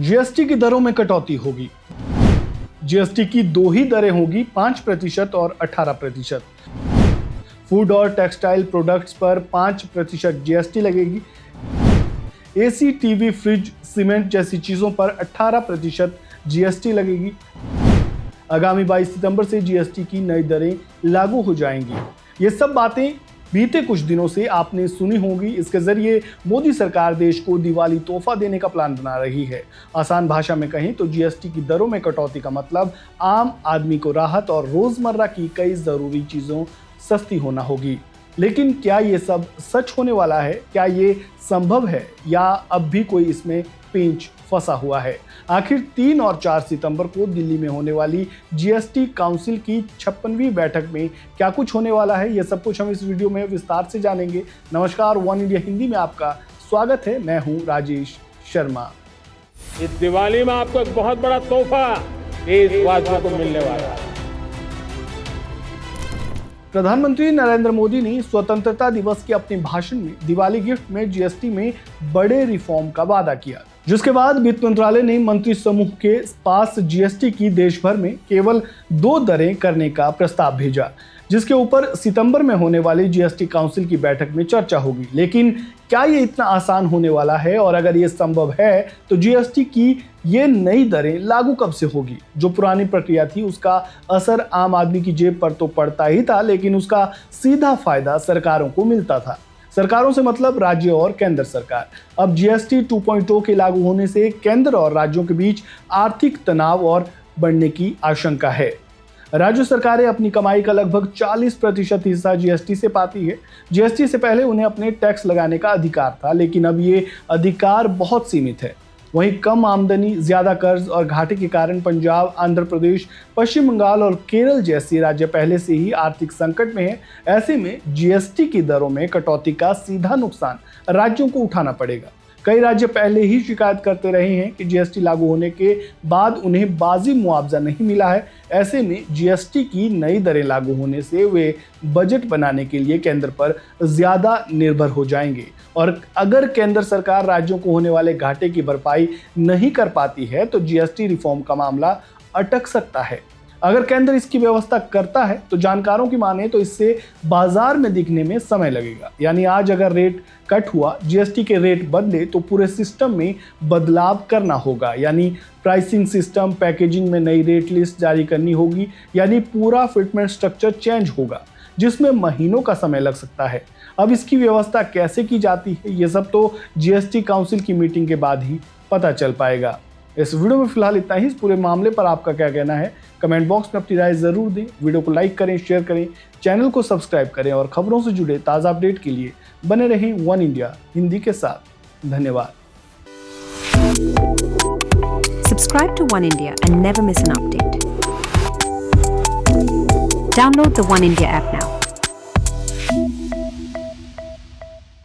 GST की दरों में कटौती होगी। जीएसटी की दो ही दरें होगी, 5% और 18%। फूड और टेक्सटाइल प्रोडक्ट्स पर 5% जीएसटी लगेगी। एसी, टीवी, फ्रिज, सीमेंट जैसी चीजों पर 18% जीएसटी लगेगी। आगामी 22 सितंबर से जीएसटी की नई दरें लागू हो जाएंगी। ये सब बातें बीते कुछ दिनों से आपने सुनी होंगी। इसके जरिए मोदी सरकार देश को दिवाली तोहफा देने का प्लान बना रही है। आसान भाषा में कहें तो जीएसटी की दरों में कटौती का मतलब आम आदमी को राहत और रोजमर्रा की कई जरूरी चीजों सस्ती होना होगी। लेकिन क्या ये सब सच होने वाला है? क्या ये संभव है या अब भी कोई इसमें पेंच फंसा हुआ है? आखिर 3 और 4 सितंबर को दिल्ली में होने वाली जीएसटी काउंसिल की 56वीं बैठक में क्या कुछ होने वाला है, ये सब कुछ हम इस वीडियो में विस्तार से जानेंगे। नमस्कार, वन इंडिया हिंदी में आपका स्वागत है। मैं हूं राजेश शर्मा। इस दिवाली में आपको एक बहुत बड़ा तोहफा देशवासियों को मिलने वाला है। प्रधानमंत्री नरेंद्र मोदी ने स्वतंत्रता दिवस के अपने भाषण में दिवाली गिफ्ट में जीएसटी में बड़े रिफॉर्म का वादा किया, जिसके बाद वित्त मंत्रालय ने मंत्री समूह के पास जीएसटी की देश भर में केवल 2 दरें करने का प्रस्ताव भेजा, जिसके ऊपर सितंबर में होने वाली जीएसटी काउंसिल की बैठक में चर्चा होगी। लेकिन क्या ये इतना आसान होने वाला है? और अगर ये संभव है तो जीएसटी की ये नई दरें लागू कब से होगी? जो पुरानी प्रक्रिया थी उसका असर आम आदमी की जेब पर तो पड़ता ही था, लेकिन उसका सीधा फायदा सरकारों को मिलता था। सरकारों से मतलब राज्य और केंद्र सरकार। अब जीएसटी 2.0 के लागू होने से केंद्र और राज्यों के बीच आर्थिक तनाव और बढ़ने की आशंका है। राज्य सरकारें अपनी कमाई का लगभग 40% हिस्सा जीएसटी से पाती है। जीएसटी से पहले उन्हें अपने टैक्स लगाने का अधिकार था, लेकिन अब ये अधिकार बहुत सीमित है। वहीं कम आमदनी, ज्यादा कर्ज और घाटे के कारण पंजाब, आंध्र प्रदेश, पश्चिम बंगाल और केरल जैसे राज्य पहले से ही आर्थिक संकट में हैं। ऐसे में जीएसटी की दरों में कटौती का सीधा नुकसान राज्यों को उठाना पड़ेगा। कई राज्य पहले ही शिकायत करते रहे हैं कि जीएसटी लागू होने के बाद उन्हें बाजी मुआवजा नहीं मिला है। ऐसे में जीएसटी की नई दरें लागू होने से वे बजट बनाने के लिए केंद्र पर ज्यादा निर्भर हो जाएंगे, और अगर केंद्र सरकार राज्यों को होने वाले घाटे की भरपाई नहीं कर पाती है तो जीएसटी रिफॉर्म का मामला अटक सकता है। अगर केंद्र इसकी व्यवस्था करता है तो जानकारों की माने तो इससे बाजार में दिखने में समय लगेगा। यानी आज अगर रेट कट हुआ, जीएसटी के रेट बदले तो पूरे सिस्टम में बदलाव करना होगा। यानी प्राइसिंग सिस्टम, पैकेजिंग में नई रेट लिस्ट जारी करनी होगी। यानी पूरा फिटमेंट स्ट्रक्चर चेंज होगा, जिसमें महीनों का समय लग सकता है। अब इसकी व्यवस्था कैसे की जाती है, ये सब तो जीएसटी काउंसिल की मीटिंग के बाद ही पता चल पाएगा। इस वीडियो में फिलहाल इतना ही। इस पूरे मामले पर आपका क्या कहना है, कमेंट बॉक्स में अपनी राय जरूर दें। वीडियो को लाइक करें, शेयर करें, चैनल को सब्सक्राइब करें और खबरों से जुड़े ताज़ा अपडेट के लिए बने रहें वन इंडिया हिंदी के साथ। धन्यवाद। Subscribe to One India and never miss an update. Download the One India app now.